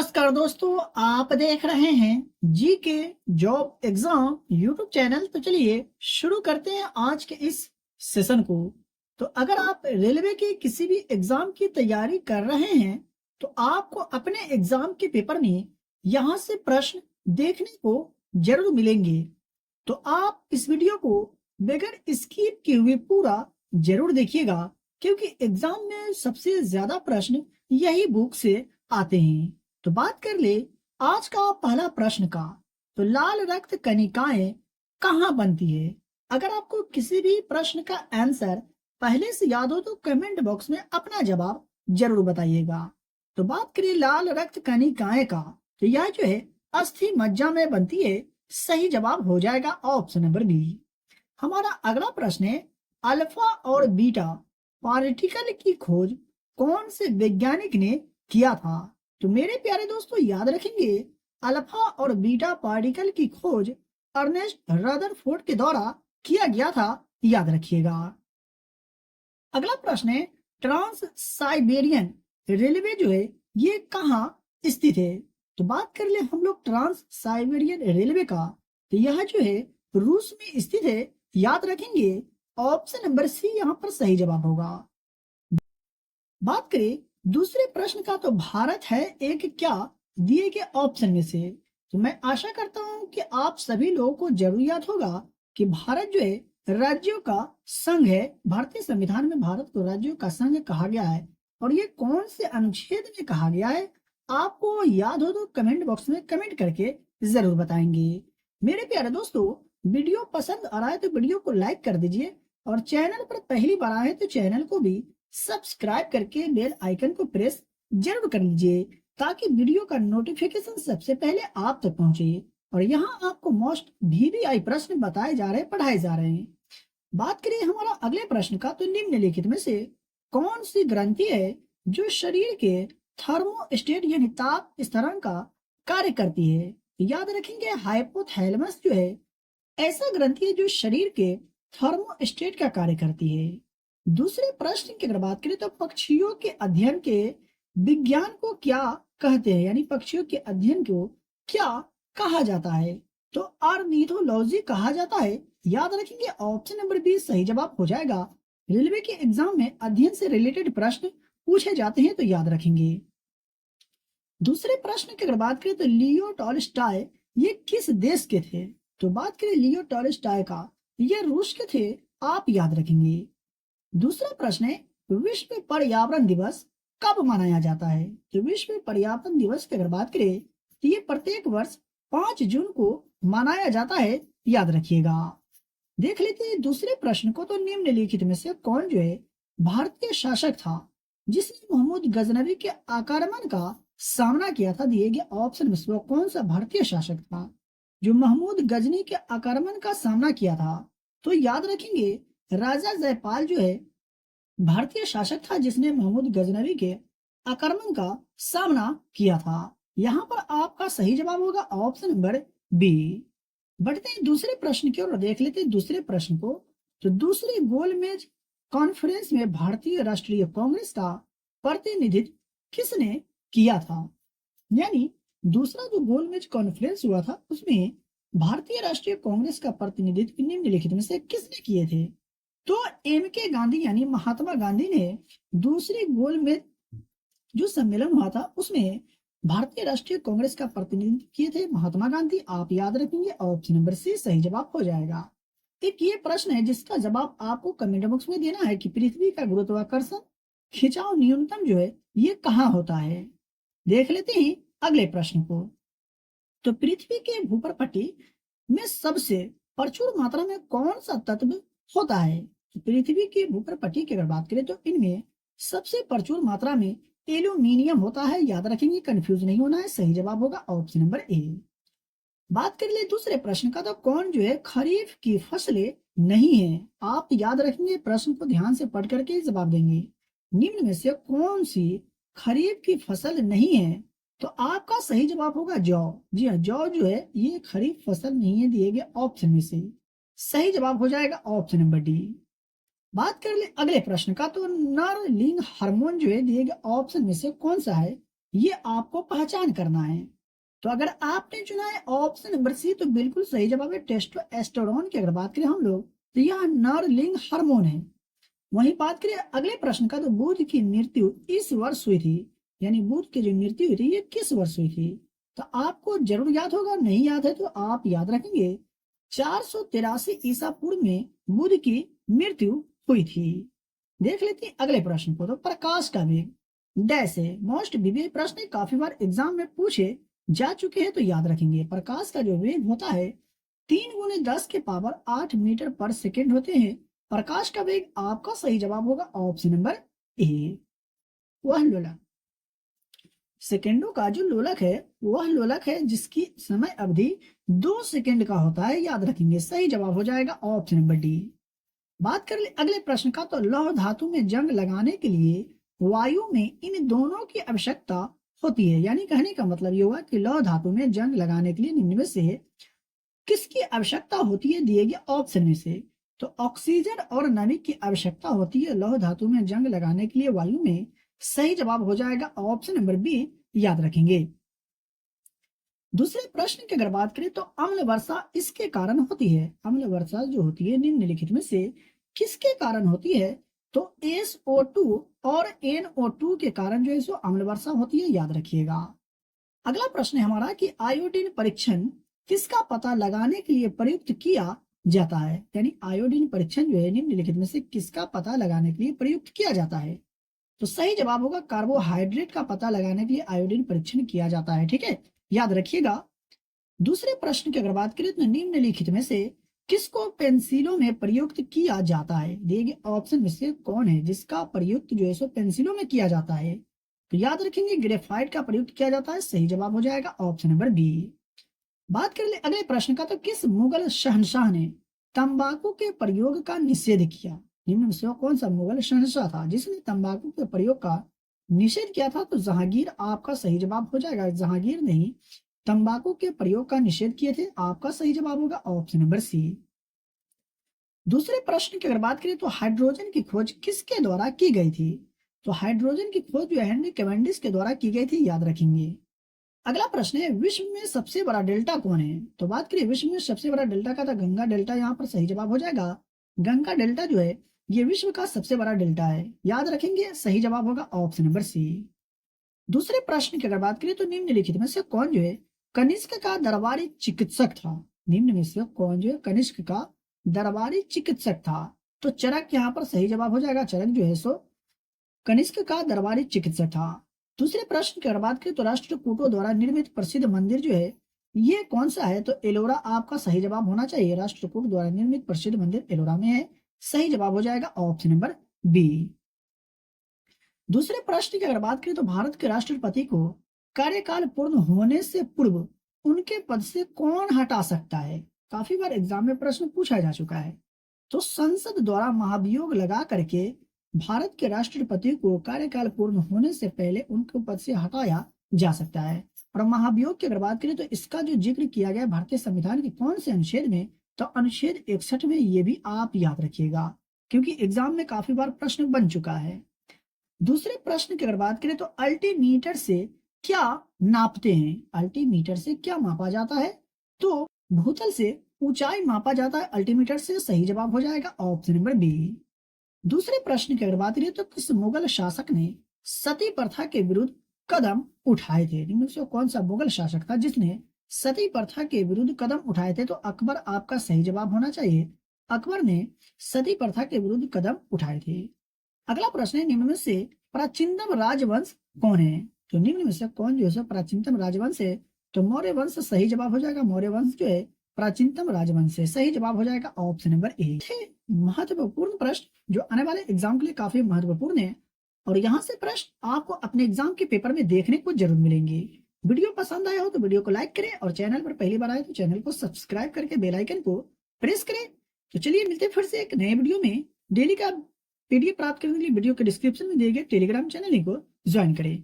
नमस्कार दोस्तों, आप देख रहे हैं जी के जॉब एग्जाम यूट्यूब चैनल। तो चलिए शुरू करते हैं आज के इस सेशन को। तो अगर आप रेलवे के किसी भी एग्जाम की तैयारी कर रहे हैं तो आपको अपने एग्जाम के पेपर में यहाँ से प्रश्न देखने को जरूर मिलेंगे। तो आप इस वीडियो को बगैर स्किप किए हुए पूरा जरूर देखिएगा, क्योंकि एग्जाम में सबसे ज्यादा प्रश्न यही बुक से आते हैं। तो बात कर ले आज का पहला प्रश्न का। तो लाल रक्त कणिकाएं कहाँ बनती है? अगर आपको किसी भी प्रश्न का आंसर पहले से याद हो तो कमेंट बॉक्स में अपना जवाब जरूर बताइएगा। तो बात करें लाल रक्त कणिकाएं का, तो यह जो है अस्थि मज्जा में बनती है। सही जवाब हो जाएगा ऑप्शन नंबर बी। हमारा अगला प्रश्न है, अल्फा और बीटा पार्टिकल की खोज कौन से वैज्ञानिक ने किया था? तो मेरे प्यारे दोस्तों याद रखेंगे, अल्फा और बीटा पार्टिकल की खोज अर्नेस्ट रदरफोर्ड के द्वारा किया गया था, याद रखिएगा। अगला प्रश्न है, ट्रांस साइबेरियन रेलवे जो है ये कहाँ स्थित है? तो बात कर ले हम लोग ट्रांस साइबेरियन रेलवे का, तो यह जो है रूस में स्थित है, याद रखेंगे। ऑप्शन नंबर सी यहाँ पर सही जवाब होगा। बात करें दूसरे प्रश्न का, तो भारत है एक क्या दिए गए ऑप्शन में से? तो मैं आशा करता हूं कि आप सभी लोगों को जरूर याद होगा कि भारत जो है राज्यों का संघ है। भारतीय संविधान में भारत को राज्यों का संघ कहा गया है, और ये कौन से अनुच्छेद में कहा गया है? आपको याद हो तो कमेंट बॉक्स में कमेंट करके जरूर बताएंगे। मेरे प्यारे दोस्तों, वीडियो पसंद आ रहा है तो वीडियो को लाइक कर दीजिए, और चैनल पर पहली बार आए तो चैनल को भी सब्सक्राइब करके बेल आइकन को प्रेस जरूर कर लीजिए, ताकि वीडियो का नोटिफिकेशन सबसे पहले आप तक पहुंचे। और यहाँ आपको मोस्ट वीवीआई प्रश्न बताए जा रहे हैं, पढ़ाए जा रहे हैं। बात करें हमारा अगले प्रश्न का, तो निम्नलिखित में से कौन सी ग्रंथि है जो शरीर के थर्मोस्टेट यानी ताप स्थिरांक का कार्य करती है? याद रखेंगे, हाइपोथैलेमस जो है ऐसा ग्रंथि है जो शरीर के थर्मोस्टेट का कार्य करती है। दूसरे प्रश्न की अगर बात करें, तो पक्षियों के अध्ययन के विज्ञान को क्या कहते हैं? यानी पक्षियों के अध्ययन को क्या कहा जाता है? तो ऑर्निथोलॉजी कहा जाता है, याद रखेंगे। ऑप्शन नंबर बी सही जवाब हो जाएगा। रेलवे के एग्जाम में अध्ययन से रिलेटेड प्रश्न पूछे जाते हैं, तो याद रखेंगे। दूसरे प्रश्न की अगर बात करें, तो लियो टॉलस्टॉय ये किस देश के थे? तो बात करें लियो टॉलस्टॉय का, ये रूस के थे, आप याद रखेंगे। दूसरा प्रश्न है, विश्व पर्यावरण दिवस कब मनाया जाता है? तो विश्व पर्यावरण दिवस की अगर बात करें तो ये प्रत्येक वर्ष 5 जून को मनाया जाता है, याद रखिएगा। देख लेते हैं दूसरे प्रश्न को, तो निम्नलिखित में से कौन जो है भारतीय शासक था जिसने मोहम्मद गजनवी के आक्रमण का सामना किया था? दिए गए ऑप्शन में से कौन सा भारतीय शासक था जो महमूद गजनी के आक्रमण का सामना किया था? तो याद रखेंगे, राजा जयपाल जो है भारतीय शासक था जिसने महमूद गजनवी के आक्रमण का सामना किया था। यहाँ पर आपका सही जवाब होगा ऑप्शन नंबर बी। बढ़ते हैं दूसरे प्रश्न की ओर, देख लेते हैं दूसरे प्रश्न को। तो दूसरी गोलमेज कॉन्फ्रेंस में भारतीय राष्ट्रीय कांग्रेस का प्रतिनिधित्व किसने किया था? यानी दूसरा जो गोलमेज कॉन्फ्रेंस हुआ था उसमें भारतीय राष्ट्रीय कांग्रेस का प्रतिनिधित्व निम्नलिखित में से किसने किए थे? तो एम के गांधी यानी महात्मा गांधी ने दूसरी गोलमेज जो सम्मेलन हुआ था उसमें भारतीय राष्ट्रीय कांग्रेस का प्रतिनिधित्व किए थे महात्मा गांधी, आप याद रखेंगे। ऑप्शन नंबर सी सही जवाब हो जाएगा। एक ये प्रश्न है जिसका जवाब आपको कमेंट बॉक्स में देना है कि पृथ्वी का गुरुत्वाकर्षण खिंचाव न्यूनतम जो है ये कहाँ होता है? देख लेते हैं अगले प्रश्न को। तो पृथ्वी के भूप्रपट्टी में सबसे प्रचुर मात्रा में कौन सा तत्व होता है? तो पृथ्वी के भूप्रपट्टी की अगर बात करें तो इनमें सबसे प्रचुर मात्रा में एल्यूमिनियम होता है, याद रखेंगे, कंफ्यूज नहीं होना है। सही जवाब होगा ऑप्शन नंबर ए। बात कर ले दूसरे प्रश्न का, तो कौन जो है खरीफ की फसलें नहीं है? आप याद रखेंगे, प्रश्न को ध्यान से पढ़ करके जवाब देंगे। निम्न में से कौन सी खरीफ की फसल नहीं है? तो आपका सही जवाब होगा जौ। जी हाँ, जौ जो है ये खरीफ फसल नहीं है, दिए गए ऑप्शन में से। सही जवाब हो जाएगा ऑप्शन नंबर डी। बात कर ले अगले प्रश्न का, तो नर लिंग हार्मोन जो है दिए गए ऑप्शन में से कौन सा है? ये आपको पहचान करना है। तो अगर आपने चुना है ऑप्शन नंबर सी तो बिल्कुल सही जवाब है टेस्टोस्टेरोन की। अगर बात करें हम लोग तो यह नर लिंग हार्मोन है। वहीं बात करें अगले प्रश्न का तो बुध की मृत्यु इस वर्ष हुई थी, यानी बुध की जो मृत्यु हुई थी ये किस वर्ष हुई थी? तो आपको जरूर याद होगा, नहीं याद है तो आप याद रखेंगे 483 ईसा पूर्व में बुध की मृत्यु हुई थी। देख लेते हैं अगले प्रश्न को। तो प्रकाश का वेग डैश है। मोस्ट विवेक प्रश्न काफी बार एग्जाम में पूछे जा चुके हैं तो याद रखेंगे। प्रकाश का जो वेग होता है 3 × 10⁻8 मीटर पर सेकेंड होते हैं। प्रकाश का वेग आपका सही जवाब होगा ऑप्शन नंबर ए। वह लोलक, सेकेंडों का जो लोलक है वह लोलक है जिसकी समय अवधि 2 सेकेंड का होता है, याद रखेंगे। सही जवाब हो जाएगा ऑप्शन नंबर डी। बात कर ले अगले प्रश्न का। तो लौह धातु में जंग लगाने के लिए वायु में इन दोनों की आवश्यकता होती है, यानी कहने का मतलब ये हुआ कि लौह धातु में जंग लगाने के लिए निम्न में से किसकी आवश्यकता होती है दिए गए ऑप्शन में से? तो ऑक्सीजन और नमी की आवश्यकता होती है लौह धातु में जंग लगाने के लिए वायु में। सही जवाब हो जाएगा ऑप्शन नंबर बी, याद रखेंगे। दूसरे प्रश्न की अगर बात करें तो अम्ल वर्षा इसके कारण होती है। अम्ल वर्षा जो होती है निम्नलिखित में से किसके कारण होती है? तो SO2 और NO2 के कारण जो है सो अम्ल वर्षा होती है, याद रखिएगा। अगला प्रश्न है हमारा कि आयोडीन परीक्षण किसका पता लगाने के लिए प्रयुक्त किया जाता है? यानी आयोडीन परीक्षण जो है निम्नलिखित में से किसका पता लगाने के लिए प्रयुक्त किया जाता है? तो सही जवाब होगा कार्बोहाइड्रेट का पता लगाने के लिए आयोडीन परीक्षण किया जाता है, ठीक है, याद रखिएगा। दूसरे प्रश्न की अगर बात करें तो निम्नलिखित में से किसको पेंसिलों में प्रयुक्त किया जाता है? दिए गए ऑप्शन में से कौन है जिसका प्रयुक्त जो है सो पेंसिलों में किया जाता है? तो याद रखेंगे ग्रेफाइट का प्रयुक्त किया जाता है। सही जवाब हो जाएगा ऑप्शन नंबर बी। बात कर ले अगले प्रश्न का। तो किस मुगल शहंशाह ने तंबाकू के प्रयोग का निषेध किया? निम्न में से कौन सा मुगल शहंशाह था जिसने तंबाकू के प्रयोग का निषेध किया था? तो जहांगीर आपका सही जवाब हो जाएगा। जहांगीर ने ही तंबाकू के प्रयोग का निषेध किए थे, आपका सही जवाब होगा ऑप्शन नंबर सी। दूसरे प्रश्न की अगर बात करें तो हाइड्रोजन की खोज किसके द्वारा की गई थी? तो हाइड्रोजन की खोज जो हेनरी कैवेंडिश के द्वारा की गई थी, याद रखेंगे। अगला प्रश्न है विश्व में सबसे बड़ा डेल्टा कौन है? तो बात करिए विश्व में सबसे बड़ा डेल्टा का, तो गंगा डेल्टा यहाँ पर सही जवाब हो जाएगा। गंगा डेल्टा जो है ये विश्व का सबसे बड़ा डेल्टा है, याद रखेंगे। सही जवाब होगा ऑप्शन नंबर सी। दूसरे प्रश्न की अगर बात करें तो निम्नलिखित में से कौन जो है कनिष्क का दरबारी चिकित्सक था? निम्न में से कौन जो है कनिष्क का दरबारी चिकित्सक था? तो चरक यहाँ पर सही जवाब हो जाएगा। चरक जो है सो कनिष्क का दरबारी चिकित्सक था। दूसरे प्रश्न की अगर बात करें तो राष्ट्रकूटों द्वारा निर्मित प्रसिद्ध मंदिर जो है ये कौन सा है? तो एलोरा आपका सही जवाब होना चाहिए। राष्ट्रकूट द्वारा निर्मित प्रसिद्ध मंदिर एलोरा में है, सही जवाब हो जाएगा ऑप्शन नंबर बी। दूसरे प्रश्न की अगर बात करें तो भारत के राष्ट्रपति को कार्यकाल पूर्ण होने से पूर्व उनके पद से कौन हटा सकता है? काफी बार एग्जाम में प्रश्न पूछा जा चुका है। तो संसद द्वारा महाभियोग लगा करके भारत के राष्ट्रपति को कार्यकाल पूर्ण होने से पहले उनके पद से हटाया जा सकता है। और महाभियोग की अगर बात करें तो इसका जो जिक्र किया गया भारतीय संविधान के कौन से अनुच्छेद में? तो अनुच्छेद 61 में। ये भी आप याद रखिएगा क्योंकि एग्जाम में काफी बार प्रश्न बन चुका है। दूसरे प्रश्न की अगर बात करें तो अल्टीमीटर से क्या नापते हैं? अल्टीमीटर से क्या मापा जाता है? तो भूतल से ऊंचाई मापा जाता है अल्टीमीटर से, सही जवाब हो जाएगा ऑप्शन नंबर बी। दूसरे प्रश्न की अगर बात करें तो किस मुगल शासक ने सती प्रथा के विरुद्ध कदम उठाए थे? इनमें से कौन सा मुगल शासक था जिसने सती प्रथा के विरुद्ध कदम उठाए थे? तो अकबर आपका सही जवाब होना चाहिए। अकबर ने सती प्रथा के विरुद्ध कदम उठाए थे। अगला प्रश्न है निम्न में से प्राचीनतम राजवंश कौन है? तो निम्न में से कौन जो है प्राचीनतम राजवंश है? तो मौर्य वंश सही जवाब हो जाएगा। मौर्य वंश जो है प्राचीनतम राजवंश है, सही जवाब हो जाएगा ऑप्शन नंबर ए। महत्वपूर्ण प्रश्न जो आने वाले एग्जाम के लिए काफी महत्वपूर्ण है और यहाँ से प्रश्न आपको अपने एग्जाम के पेपर में देखने को जरूर मिलेंगे। वीडियो पसंद आया हो तो वीडियो को लाइक करें और चैनल पर पहली बार आए तो चैनल को सब्सक्राइब करके बेल आइकन को प्रेस करें। तो चलिए मिलते फिर से एक नए वीडियो में। डेली का पीडीएफ प्राप्त करने के लिए वीडियो के डिस्क्रिप्शन में दिए गए टेलीग्राम चैनल को ज्वाइन करें।